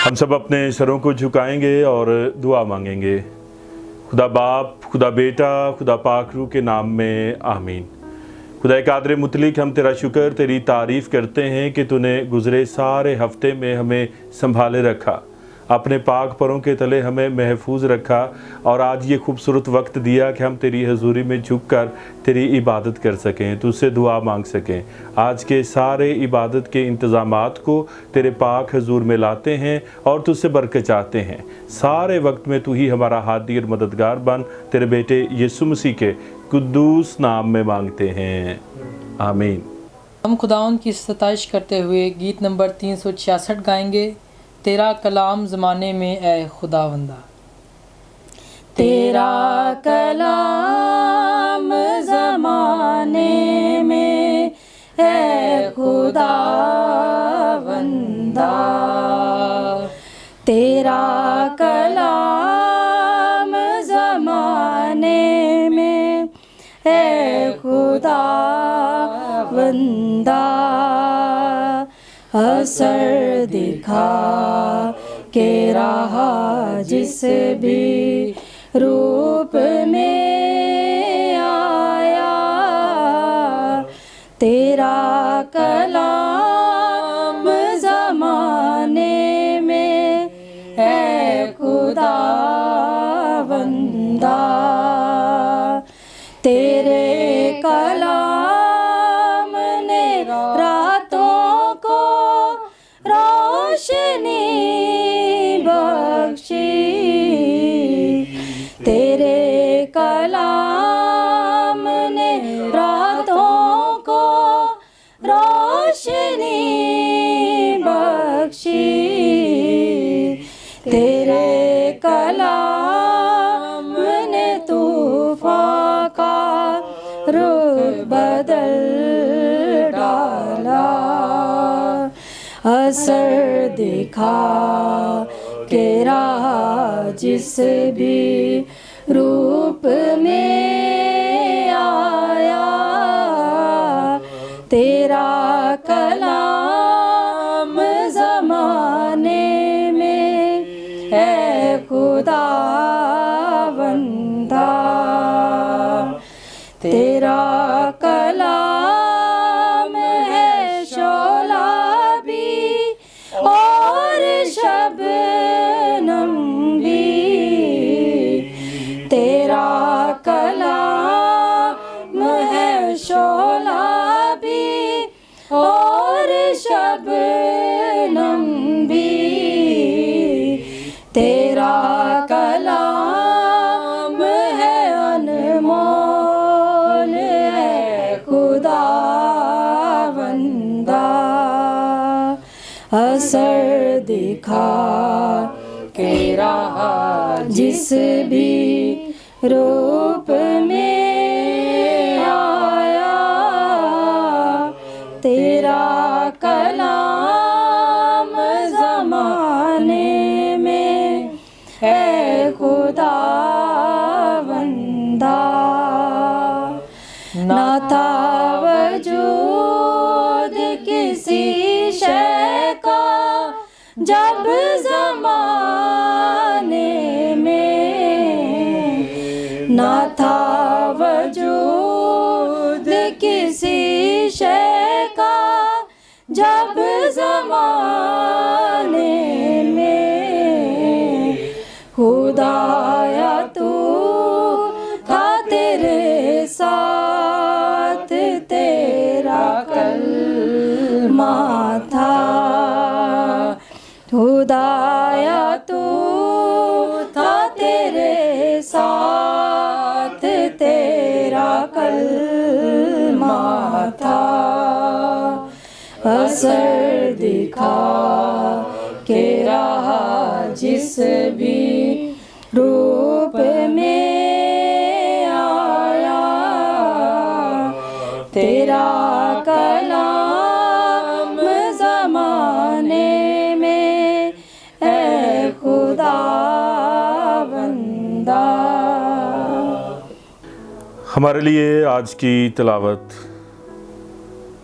हम सब अपने सरों को झुकाएंगे और दुआ मांगेंगे। खुदा बाप, खुदा बेटा, खुदा पाक रूह के नाम में आमीन। खुदा कादर मुतलिक, हम तेरा शुक्र, तेरी तारीफ़ करते हैं कि तूने गुज़रे सारे हफ्ते में हमें संभाले रखा, अपने पाक परों के तले हमें महफूज रखा और आज ये खूबसूरत वक्त दिया कि हम तेरी हजूरी में झुककर तेरी इबादत कर सकें, तुझसे दुआ मांग सकें। आज के सारे इबादत के इंतज़ामात को तेरे पाक हजूर में लाते हैं और तुझसे बरकत चाहते हैं। सारे वक्त में तू ही हमारा हादी और मददगार बन, तेरे बेटे यीशु मसीह के कुद्दूस नाम में मांगते हैं, आमीन। हम खुदावन की सताइश करते हुए गीत नंबर 366 गाएंगे, तेरा कलाम ज़माने में ए खुदावंदा। तेरा कलाम ज़माने में है खुदावंदा, तेरा कलाम ज़माने में है खुदावंदा। असर दिखा के रहा जिस भी रूप में आया, तेरा कलाम ज़माने में है खुदावंदा। तेरे कलाम ने रातों को रोशनी बख्शी, तेरे कलाम ने रातों को रोशनी बख्शी, तेरे कलाम ने तूफान का रुख बदल डाला। असर दिखा के रहा जिस भी रूप में आया, तेरा कलाम ज़माने में है खुदावंदा। तेरा कलाम है शोला भी और शबनम भी, तेरा कलाम है शोला भी और शबनम भी, तेरा कलाम है अनमोल है खुदावंदा। असर दिखा के रहा जिस भी रूप में आया, तेरा कलाम ज़माने में है खुदावंदा। ना था वजूद किसी शय का जब ज़माने में, ना था वजूद किसी शय का जब ज़माने में, खुदाया तू था तेरे साथ, तेरा कलमा था। खुदाया तू था तेरे साथ, तेरा कलमा था। असर दिखा के रहा जिस भी रूप में आया, तेरा कलाम ज़माने में है खुदावंदा। हमारे लिए आज की तिलावत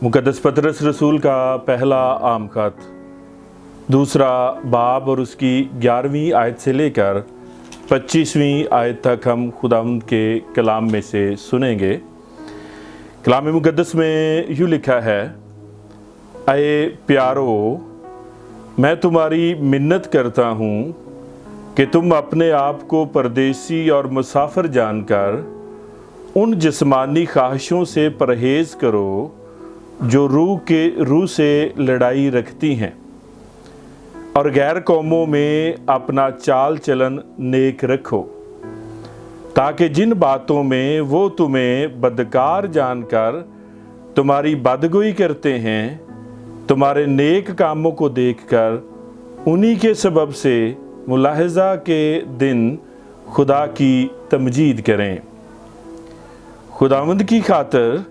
मुक़द्दस पतरस रसूल का पहला आम खत दूसरा बाब और उसकी 11वीं आयत से लेकर 25वीं आयत तक हम खुदावंद के कलाम में से सुनेंगे। कलाम मुक़द्दस में यूँ लिखा है, ऐ प्यारो, मैं तुम्हारी मिन्नत करता हूँ कि तुम अपने आप को परदेसी और मुसाफिर जानकर उन जिस्मानी ख्वाहिशों से परहेज़ करो जो रूह से लड़ाई रखती हैं, और गैर कौमों में अपना चाल चलन नेक रखो, ताकि जिन बातों में वो तुम्हें बदकार जानकर तुम्हारी बदगोई करते हैं, तुम्हारे नेक कामों को देखकर उन्हीं के सबब से मुलाहज़ा के दिन खुदा की तमजीद करें। खुदावंद की खातिर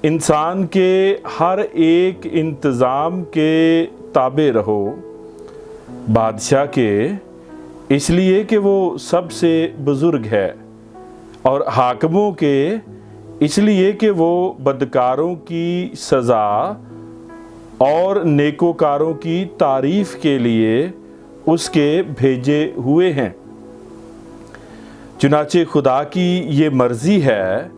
इंसान के हर एक इंतज़ाम के ताबे रहो, बादशाह के इसलिए कि वो सबसे बुज़ुर्ग है, और हाकिमों के इसलिए कि वो बदकारों की सज़ा और नेकोकारों की तारीफ़ के लिए उसके भेजे हुए हैं। चुनाचे खुदा की ये मर्ज़ी है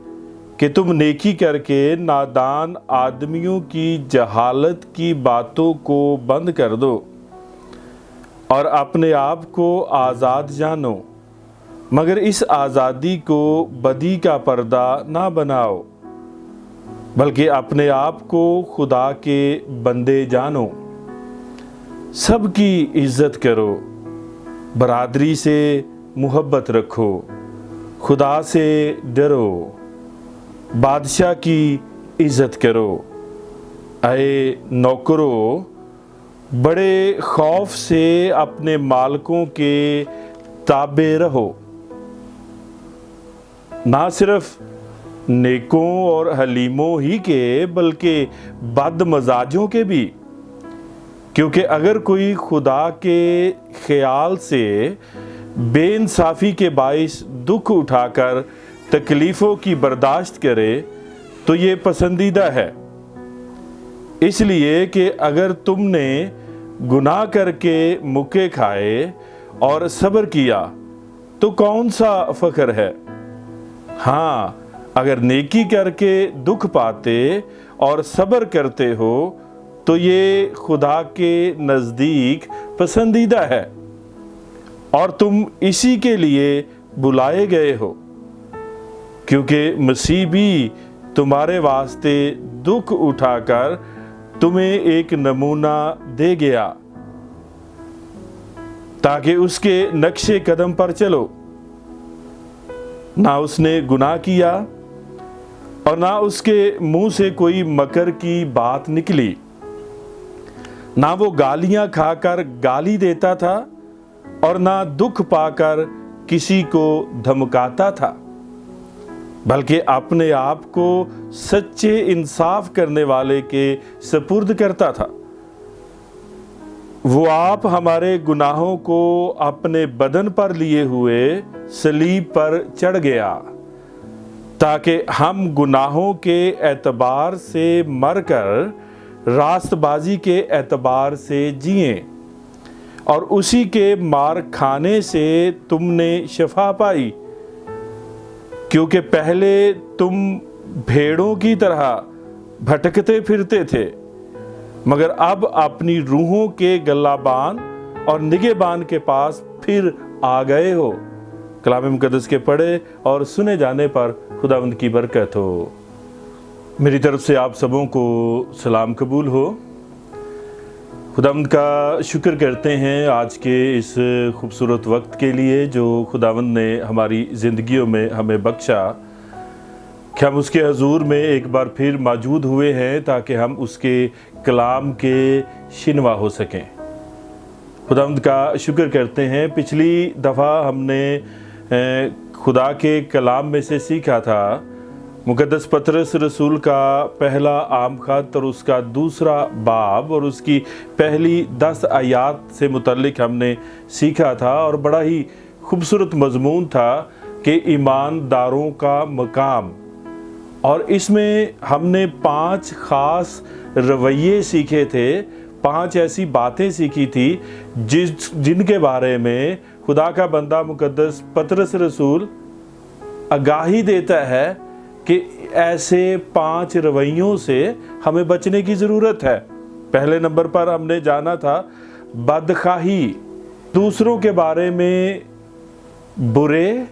कि तुम नेकी करके नादान आदमियों की जहालत की बातों को बंद कर दो और अपने आप को आज़ाद जानो, मगर इस आज़ादी को बदी का पर्दा ना बनाओ, बल्कि अपने आप को खुदा के बंदे जानो। सबकी इज़्ज़त करो, बरादरी से मुहब्बत रखो, खुदा से डरो, बादशाह की इज़्ज़त करो। ऐ नौकरों, बड़े खौफ से अपने मालिकों के ताबे रहो, ना सिर्फ नेकों और हलीमों ही के बल्कि बदमजाजों के भी, क्योंकि अगर कोई खुदा के ख्याल से बेइंसाफ़ी के बाइस दुख उठाकर तकलीफ़ों की बर्दाश्त करे तो ये पसंदीदा है। इसलिए कि अगर तुमने गुनाह करके मुक्के खाए और सब्र किया तो कौन सा फ़ख्र है। हाँ, अगर नेकी करके दुख पाते और सब्र करते हो तो ये खुदा के नज़दीक पसंदीदा है, और तुम इसी के लिए बुलाए गए हो, क्योंकि मसीह भी तुम्हारे वास्ते दुख उठाकर तुम्हें एक नमूना दे गया, ताकि उसके नक्शे कदम पर चलो। ना उसने गुनाह किया और ना उसके मुंह से कोई मकर की बात निकली, ना वो गालियां खाकर गाली देता था और ना दुख पाकर किसी को धमकाता था, बल्कि अपने आप को सच्चे इंसाफ करने वाले के सपुर्द करता था। वो आप हमारे गुनाहों को अपने बदन पर लिए हुए सलीब पर चढ़ गया, ताकि हम गुनाहों के एतबार से मरकर रास्तबाजी के एतबार से जिएं, और उसी के मार खाने से तुमने शफा पाई, क्योंकि पहले तुम भेड़ों की तरह भटकते फिरते थे, मगर अब अपनी रूहों के गल्लाबान और निगहबान के पास फिर आ गए हो। कलाम मुक़द्दस के पढ़े और सुने जाने पर खुदावंद की बरकत हो। मेरी तरफ से आप सबों को सलाम कबूल हो। खुदावंद का शुक्र करते हैं आज के इस खूबसूरत वक्त के लिए जो खुदावंद ने हमारी ज़िंदगियों में हमें बख्शा, कि हम उसके हजूर में एक बार फिर मौजूद हुए हैं ताकि हम उसके कलाम के शिनवा हो सकें। खुदावंद का शुक्र करते हैं। पिछली दफ़ा हमने खुदा के कलाम में से सीखा था मुक़द्दस पतरस रसूल का पहला आम ख़त और उसका दूसरा बाब और उसकी पहली 10 आयात से मुतल्लिक हमने सीखा था, और बड़ा ही खूबसूरत मज़मून था कि ईमानदारों का मकाम। और इसमें हमने 5 ख़ास रवैये सीखे थे, 5 ऐसी बातें सीखी थी जिनके बारे में खुदा का बंदा मुकद्दस पतरस रसूल आगाही देता है कि ऐसे 5 रवैयों से हमें बचने की ज़रूरत है। पहले नंबर पर हमने जाना था बदखाही, दूसरों के बारे में बुरे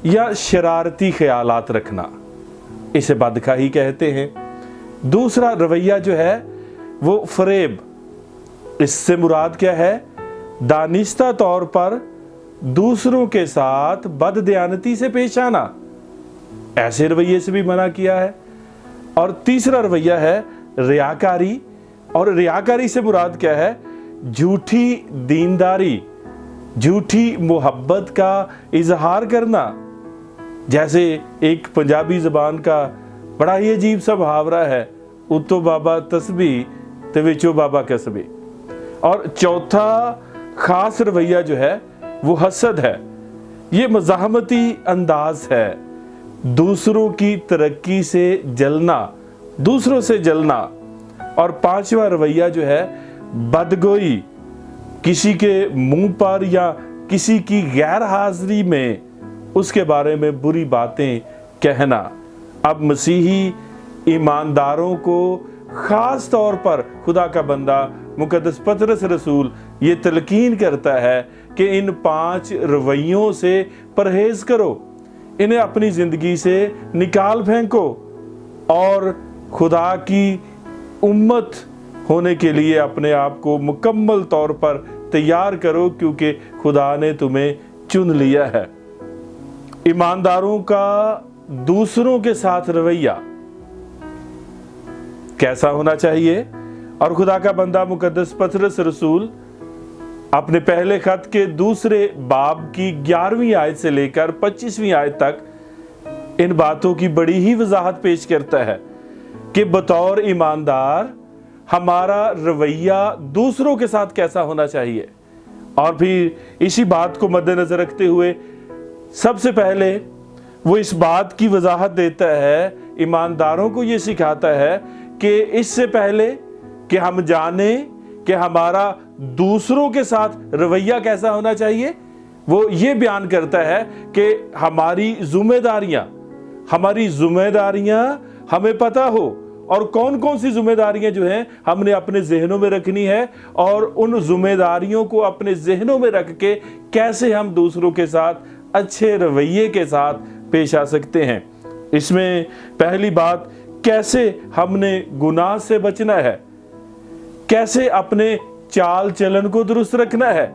या शरारती ख्यालात रखना, इसे बदखाही कहते हैं। दूसरा रवैया जो है वो फरेब, इससे मुराद क्या है? दानिस्ता तौर पर दूसरों के साथ बददयानती से पेश आना, ऐसे रवैये से भी मना किया है। और तीसरा रवैया है रियाकारी, और रियाकारी से मुराद क्या है? झूठी दीनदारी, झूठी मोहब्बत का इजहार करना। जैसे एक पंजाबी ज़बान का बड़ा ही अजीब सा मुहावरा है, उतो बाबा तस्बी ते विचो बाबा कसबी। और चौथा खास रवैया जो है वो हसद है, ये मज़ाहमती अंदाज है, दूसरों की तरक्की से जलना, दूसरों से जलना। और 5वां रवैया जो है बदगोई, किसी के मुंह पर या किसी की गैर हाजिरी में उसके बारे में बुरी बातें कहना। अब मसीही ईमानदारों को ख़ास तौर पर खुदा का बंदा मुकद्दस पतरस रसूल ये तलकीन करता है कि इन 5 रवैयों से परहेज़ करो, इन्हें अपनी ज़िंदगी से निकाल फेंको और खुदा की उम्मत होने के लिए अपने आप को मुकम्मल तौर पर तैयार करो, क्योंकि खुदा ने तुम्हें चुन लिया है। ईमानदारों का दूसरों के साथ रवैया कैसा होना चाहिए? और खुदा का बंदा मुकद्दस पतरस रसूल अपने पहले खत के दूसरे बाब की 11वीं आयत से लेकर 25वीं आयत तक इन बातों की बड़ी ही वजाहत पेश करता है कि बतौर ईमानदार हमारा रवैया दूसरों के साथ कैसा होना चाहिए। और फिर इसी बात को मद्देनजर रखते हुए सबसे पहले वो इस बात की वजाहत देता है, ईमानदारों को ये सिखाता है कि इससे पहले कि हम जाने कि हमारा दूसरों के साथ रवैया कैसा होना चाहिए, वो ये बयान करता है कि हमारी जिम्मेदारियां हमें पता हो, और कौन कौन सी जिम्मेदारियां जो हैं हमने अपने जहनों में रखनी है, और उन जिम्मेदारियों को अपने जहनों में रख के कैसे हम दूसरों के साथ अच्छे रवैये के साथ पेश आ सकते हैं। इसमें पहली बात, कैसे हमने गुनाह से बचना है, कैसे अपने चाल चलन को दुरुस्त रखना है।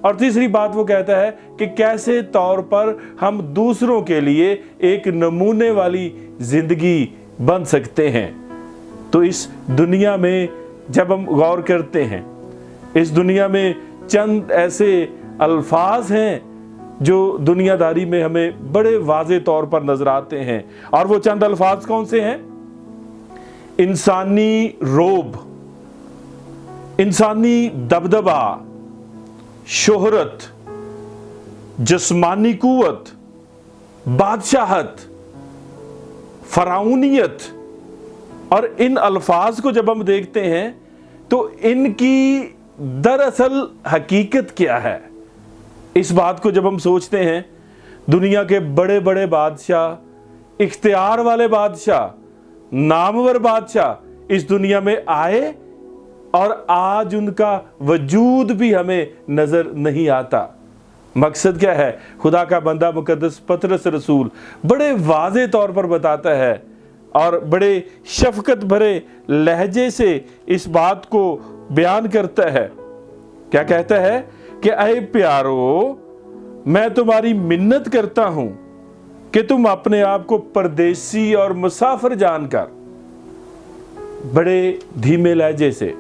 और तीसरी बात वो कहता है कि कैसे तौर पर हम दूसरों के लिए एक नमूने वाली जिंदगी बन सकते हैं। तो इस दुनिया में जब हम गौर करते हैं, इस दुनिया में चंद ऐसे अल्फाज हैं जो दुनियादारी में हमें बड़े वाज़े तौर पर नजर आते हैं। और वो चंद अल्फाज कौन से हैं? इंसानी रोब, इंसानी दबदबा, शोहरत, जिस्मानी कुव्वत, बादशाहत, फराउनियत। और इन अल्फाज को जब हम देखते हैं तो इनकी दरअसल हकीकत क्या है, इस बात को जब हम सोचते हैं, दुनिया के बड़े बड़े बादशाह, इख्तियार वाले बादशाह, नामवर बादशाह इस दुनिया में आए और आज उनका वजूद भी हमें नजर नहीं आता। मकसद क्या है? खुदा का बंदा मुकद्दस पतरस रसूल बड़े वाज़े तौर पर बताता है और बड़े शफकत भरे लहजे से इस बात को बयान करता है। क्या कहता है कि ऐ प्यारो, मैं तुम्हारी मिन्नत करता हूं कि तुम अपने आप को परदेसी और मुसाफिर जानकर, बड़े धीमे लहजे से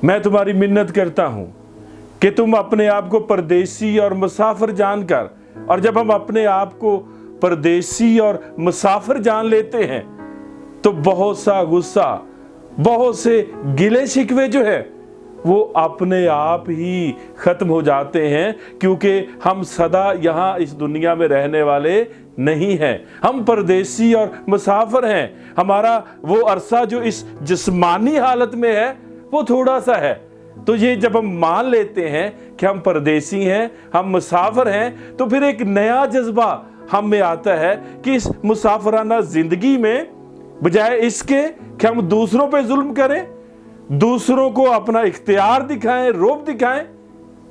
मैं तुम्हारी मिन्नत करता हूं कि तुम अपने आप को परदेसी और मुसाफिर जानकर, और जब हम अपने आप को परदेसी और मुसाफिर जान लेते हैं तो बहुत सा गुस्सा, बहुत से गिले शिकवे जो है वो अपने आप ही खत्म हो जाते हैं, क्योंकि हम सदा यहाँ इस दुनिया में रहने वाले नहीं हैं। हम परदेसी और मुसाफिर हैं। हमारा वो अरसा जो इस जिस्मानी हालत में है वो थोड़ा सा है। तो ये जब हम मान लेते हैं कि हम परदेसी हैं, हम मुसाफिर हैं, तो फिर एक नया जज्बा हम में आता है कि इस मुसाफिराना जिंदगी में बजाय इसके कि हम दूसरों पे जुल्म करें, दूसरों को अपना इख्तियार दिखाएं, रोब दिखाएं,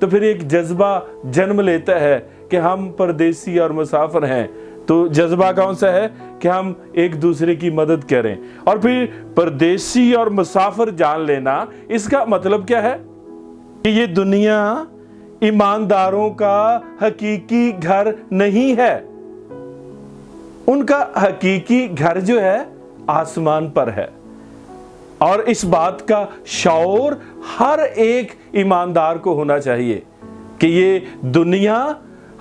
तो फिर एक जज्बा जन्म लेता है कि हम परदेसी और मुसाफिर हैं। तो जज्बा कौन सा है कि हम एक दूसरे की मदद करें। और फिर परदेसी और मुसाफिर जान लेना, इसका मतलब क्या है कि ये दुनिया ईमानदारों का हकीकी घर नहीं है। उनका हकीकी घर जो है आसमान पर है। और इस बात का शऊर हर एक ईमानदार को होना चाहिए कि ये दुनिया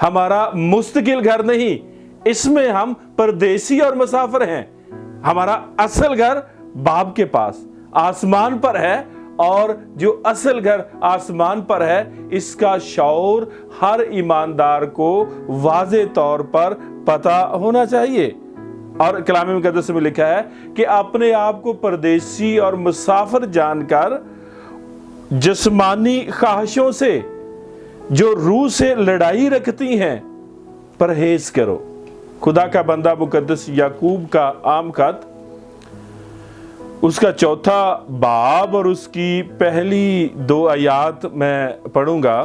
हमारा मुस्तकिल घर नहीं, इसमें हम परदेसी और मुसाफिर हैं। हमारा असल घर बाप के पास आसमान पर है, और जो असल घर आसमान पर है, इसका शऊर हर ईमानदार को वाज़े तौर पर पता होना चाहिए। और कलाम मुकद्दस में लिखा है कि अपने आप को परदेसी और मुसाफिर जानकर जिस्मानी ख्वाहिशों से जो रूह से लड़ाई रखती हैं परहेज करो। खुदा का बंदा मुकद्दस याकूब का आम खत, उसका 4 बाब और उसकी पहली 2 आयात मैं पढ़ूंगा।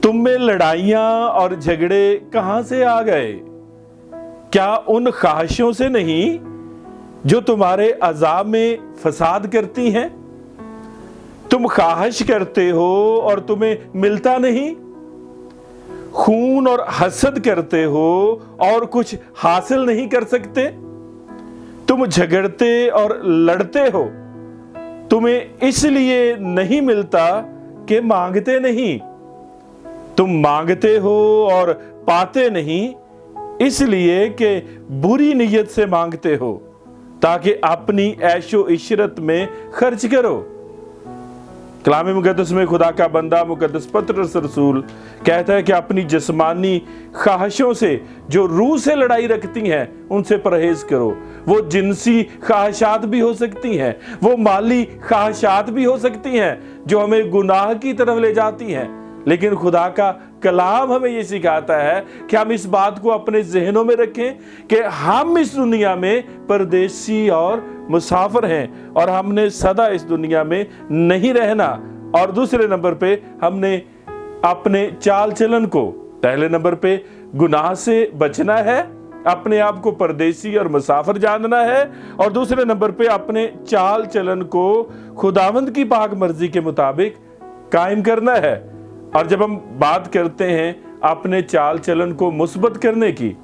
तुम में लड़ाइयां और झगड़े कहां से आ गए? क्या उन ख्वाहिशों से नहीं जो तुम्हारे अज़ाब में फसाद करती हैं? तुम ख्वाहिश करते हो और तुम्हें मिलता नहीं, खून और हसद करते हो और कुछ हासिल नहीं कर सकते। तुम झगड़ते और लड़ते हो, तुम्हें इसलिए नहीं मिलता कि मांगते नहीं। तुम मांगते हो और पाते नहीं, इसलिए कि बुरी नीयत से मांगते हो ताकि अपनी ऐशो इशरत में खर्च करो। कलाम मुकद्दस में खुदा का बंदा मुकद्दस पतरस रसूल कहता है कि अपनी जिस्मानी ख्वाहिशों से जो रूह से लड़ाई रखती हैं उनसे परहेज करो। वो जिनसी ख्वाहिशात भी हो सकती हैं, वो माली ख्वाहिशात भी हो सकती हैं जो हमें गुनाह की तरफ ले जाती हैं। लेकिन खुदा का कलाम हमें ये सिखाता है कि हम इस बात को अपने जहनों में रखें कि हम इस दुनिया में परदेसी और मुसाफिर हैं और हमने सदा इस दुनिया में नहीं रहना। और दूसरे नंबर पे हमने अपने चाल चलन को, पहले नंबर पे गुनाह से बचना है, अपने आप को परदेसी और मुसाफिर जानना है, और दूसरे नंबर पे अपने चाल चलन को खुदावंद की पाक मर्जी के मुताबिक कायम करना है। और जब हम बात करते हैं अपने चाल चलन को मुस्बत करने की,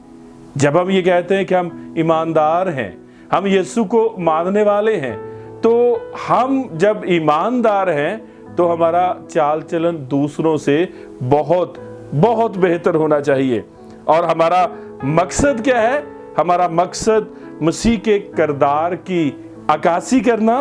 जब हम ये कहते हैं कि हम ईमानदार हैं, हम यीशु को मानने वाले हैं, तो हम जब ईमानदार हैं तो हमारा चाल चलन दूसरों से बहुत बहुत बेहतर होना चाहिए। और हमारा मकसद क्या है? हमारा मकसद मसीह के किरदार की अक्कासी करना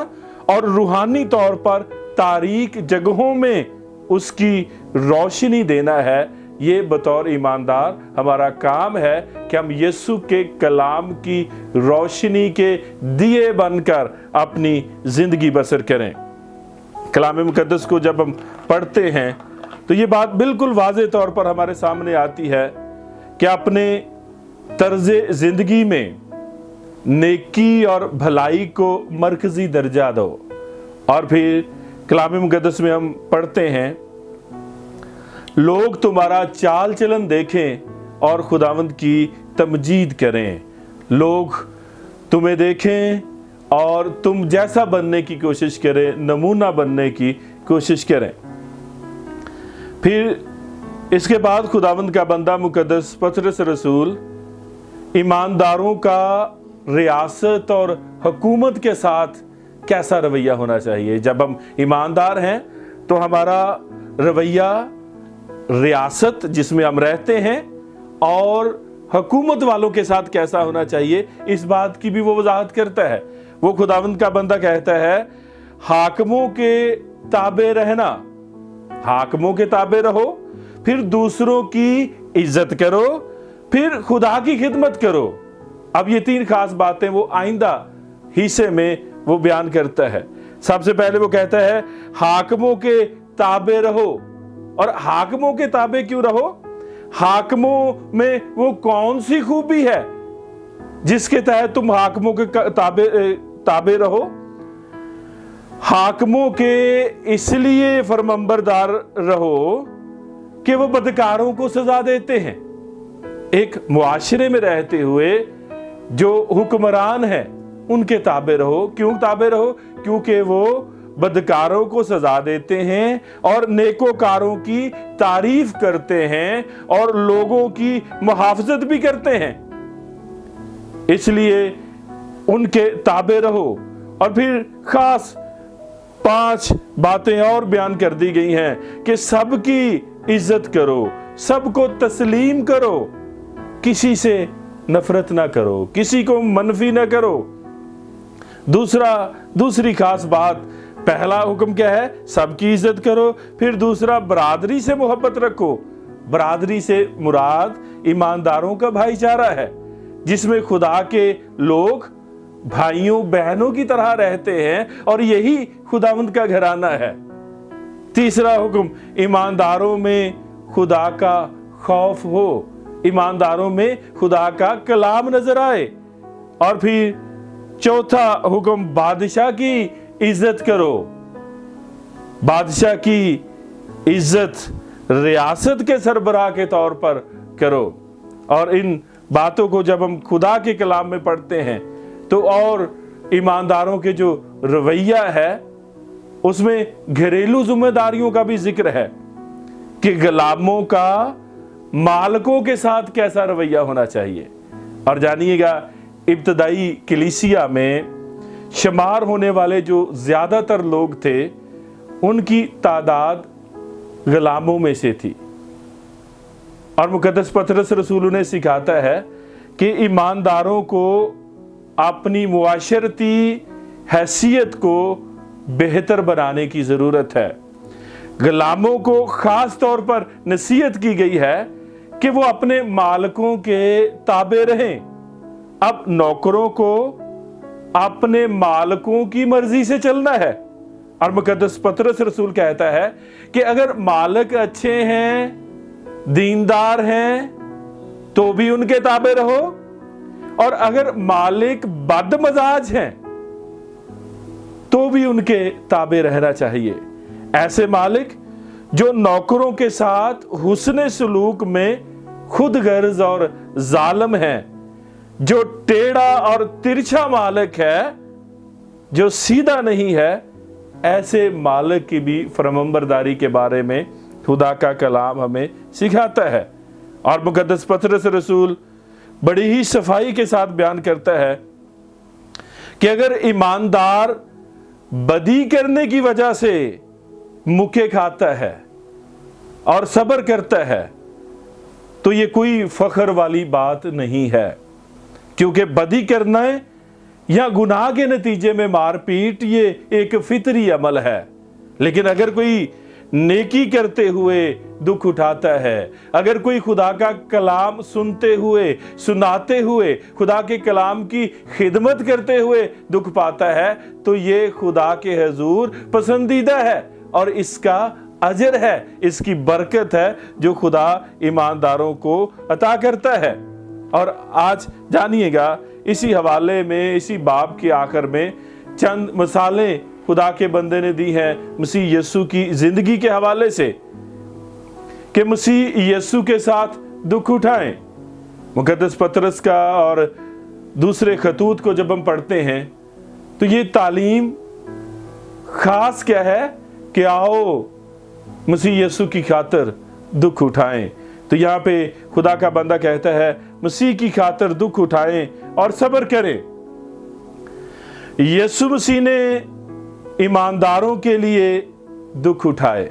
और रूहानी तौर पर तारीक जगहों में उसकी रोशनी देना है। ये बतौर ईमानदार हमारा काम है कि हम यीशु के कलाम की रोशनी के दिए बनकर अपनी जिंदगी बसर करें। कलाम मुकद्दस को जब हम पढ़ते हैं तो ये बात बिल्कुल वाज़े तौर पर हमारे सामने आती है कि अपने तर्ज़े जिंदगी में नेकी और भलाई को मरकजी दर्जा दो। और फिर कलाम मुकद्दस में हम पढ़ते हैं, लोग तुम्हारा चाल चलन देखें और खुदावंद की तमजीद करें। लोग तुम्हें देखें और तुम जैसा बनने की कोशिश करें, नमूना बनने की कोशिश करें। फिर इसके बाद खुदावंद का बंदा मुकद्दस पतरस रसूल ईमानदारों का रियासत और हुकूमत के साथ कैसा रवैया होना चाहिए। जब हम ईमानदार हैं तो हमारा रवैया रियासत जिसमें हम रहते हैं और हुकूमत वालों के साथ कैसा होना चाहिए, इस बात की भी वो वजाहत करता है। वो खुदावंद का बंदा कहता है, हाकिमों के ताबे रहना, हाकिमों के ताबे रहो, फिर दूसरों की इज्जत करो, फिर खुदा की खिदमत करो। अब ये 3 खास बातें वो आइंदा हिस्से में वो बयान करता है। सबसे पहले वो कहता है हाकिमों के ताबे रहो। और हाकिमों के ताबे क्यों रहो? हाकिमों में वो कौन सी खूबी है जिसके तहत तुम हाकिमों के ताबे रहो? हाकिमों के इसलिए फरमाबरदार रहो कि वो बदकारों को सजा देते हैं। एक मुआशरे में रहते हुए जो हुक्मरान है उनके ताबे रहो। क्यों ताबे रहो? क्योंकि वो बदकारों को सजा देते हैं और नेकोकारों की तारीफ करते हैं और लोगों की मुहाफजत भी करते हैं, इसलिए उनके ताबे रहो। और फिर खास 5 बातें और बयान कर दी गई हैं कि सबकी इज्जत करो, सबको तस्लीम करो, किसी से नफरत ना करो, किसी को मनफी ना करो। दूसरी खास बात, पहला हुक्म क्या है? सबकी इज्जत करो। फिर दूसरा, बरादरी से मोहब्बत रखो। बरादरी से मुराद ईमानदारों का भाईचारा है, जिसमें खुदा के लोग भाइयों बहनों की तरह रहते हैं और यही खुदावंद का घराना है। तीसरा हुक्म, ईमानदारों में खुदा का खौफ हो, ईमानदारों में खुदा का कलाम नजर आए। और फिर चौथा हुक्म, बादशाह की इज्जत करो। बादशाह की इज्जत रियासत के सरबराह के तौर पर करो। और इन बातों को जब हम खुदा के कलाम में पढ़ते हैं तो और ईमानदारों के जो रवैया है उसमें घरेलू जिम्मेदारियों का भी जिक्र है कि गुलामों का मालिकों के साथ कैसा रवैया होना चाहिए। और जानिएगा, इब्तदाई कलीसिया में शुमार होने वाले जो ज्यादातर लोग थे उनकी तादाद गुलामों में से थी। और मुकद्दस पतरस रसूल उन्हें सिखाता है कि ईमानदारों को अपनी मुआशरती हैसियत को बेहतर बनाने की जरूरत है। गुलामों को खास तौर पर नसीहत की गई है कि वो अपने मालिकों के ताबे रहें। अब नौकरों को अपने मालिकों की मर्जी से चलना है। और मुकद्दस पतरस रसूल कहता है कि अगर मालिक अच्छे हैं, दीनदार हैं, तो भी उनके ताबे रहो। और अगर मालिक बदमजाज हैं तो भी उनके ताबे रहना चाहिए। ऐसे मालिक जो नौकरों के साथ हुस्न सलूक में खुद गर्ज और जालिम है, जो टेढ़ा और तिरछा मालिक है, जो सीधा नहीं है, ऐसे मालिक की भी फरमाबरदारी के बारे में खुदा का कलाम हमें सिखाता है। और मुकद्दस पतरस रसूल बड़ी ही सफाई के साथ बयान करता है कि अगर ईमानदार बदी करने की वजह से मुक्के खाता है और सब्र करता है तो ये कोई फख्र वाली बात नहीं है, क्योंकि बदी करना या गुनाह के नतीजे में मारपीट ये एक फितरी अमल है। लेकिन अगर कोई नेकी करते हुए दुख उठाता है, अगर कोई खुदा का कलाम सुनते हुए, सुनाते हुए, खुदा के कलाम की खिदमत करते हुए दुख पाता है, तो ये खुदा के हजूर पसंदीदा है और इसका अजर है, इसकी बरकत है जो खुदा ईमानदारों को अता करता है। और आज जानिएगा, इसी हवाले में, इसी बाब के आखिर में चंद मिसालें खुदा के बंदे ने दी हैं मसीह यीशु की जिंदगी के हवाले से कि मसीह यीशु के साथ दुख उठाएं। मुकद्दस पतरस का और दूसरे खतूत को जब हम पढ़ते हैं तो ये तालीम खास क्या है कि आओ मसीह यीशु की खातिर दुख उठाएं। तो यहाँ पे खुदा का बंदा कहता है मसीह की खातिर दुख उठाएं और सब्र करें। यीशु मसीह ने ईमानदारों के लिए दुख उठाए,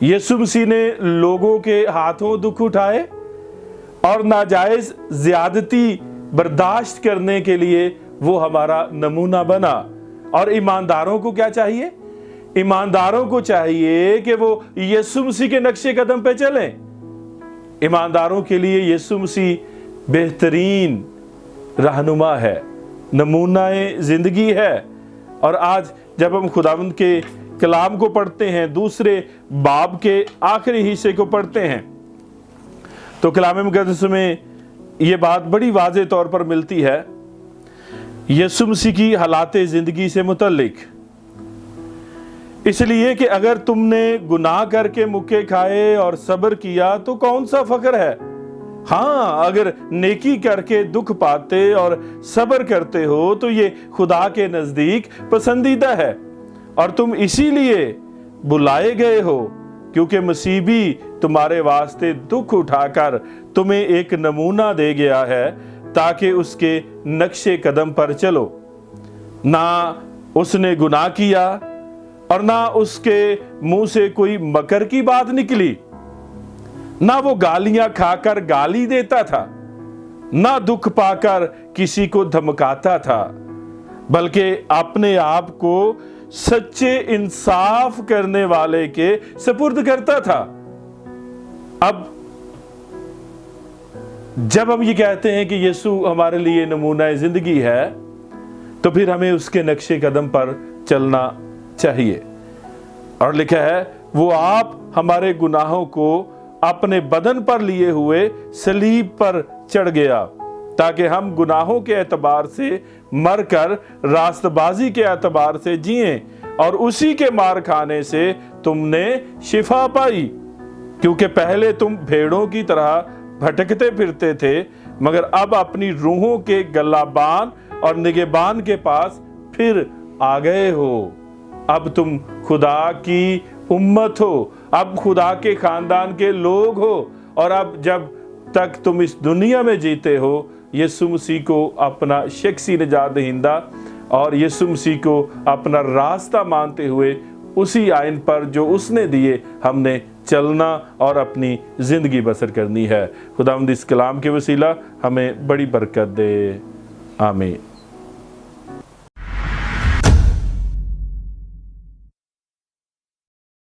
यीशु मसीह ने लोगों के हाथों दुख उठाए और नाजायज ज्यादती बर्दाश्त करने के लिए वो हमारा नमूना बना। और ईमानदारों को क्या चाहिए? ईमानदारों को चाहिए कि वो यीशु मसीह के नक्शे कदम पे चलें। ईमानदारों के लिए यीशु मसीह बेहतरीन रहनुमा है, नमूनाए जिंदगी है। اور آج جب ہم خداوند کے کلام کو پڑھتے ہیں، دوسرے باب کے آخری حصے کو پڑھتے ہیں، تو کلام مقدس میں یہ بات بڑی واضح طور پر ملتی ہے یسوع مسیح کی حالات زندگی سے متعلق۔ اس لیے کہ اگر تم نے گناہ کر کے مکے کھائے اور صبر کیا تو کون سا فخر ہے؟ ہاں، اگر نیکی کر کے دکھ پاتے اور صبر کرتے ہو تو یہ خدا کے نزدیک پسندیدہ ہے، اور تم اسی لیے بلائے گئے ہو کیونکہ مسیح بھی تمہارے واسطے دکھ اٹھا کر تمہیں ایک نمونہ دے گیا ہے تاکہ اس کے نقش قدم پر چلو۔ نہ اس نے گناہ کیا اور نہ اس کے منہ سے کوئی مکر کی بات نکلی، نہ وہ گالیاں کھا کر گالی دیتا تھا، نہ دکھ پا کر کسی کو دھمکاتا تھا، بلکہ اپنے آپ کو سچے انصاف کرنے والے کے سپرد کرتا تھا۔ اب جب ہم یہ کہتے ہیں کہ یسوع ہمارے لیے نمونہ زندگی ہے تو پھر ہمیں اس کے نقش قدم پر چلنا چاہیے، اور لکھا ہے وہ آپ ہمارے گناہوں کو اپنے بدن پر لیے ہوئے صلیب پر چڑھ گیا تاکہ ہم گناہوں کے اعتبار سے مر کر راست بازی کے اعتبار سے جئیں، اور اسی کے مار کھانے سے تم نے شفا پائی، کیونکہ پہلے تم بھیڑوں کی طرح بھٹکتے پھرتے تھے، مگر اب اپنی روحوں کے گلابان اور نگہبان کے پاس پھر آ گئے ہو۔ اب تم خدا کی امت ہو، اب خدا کے خاندان کے لوگ ہو، اور اب جب تک تم اس دنیا میں جیتے ہو یسوع مسیح کو اپنا شخصی نجات دہندہ اور یسوع مسیح کو اپنا راستہ مانتے ہوئے اسی آئین پر جو اس نے دیے ہم نے چلنا اور اپنی زندگی بسر کرنی ہے۔ خداوند اس کلام کے وسیلہ ہمیں بڑی برکت دے، آمین۔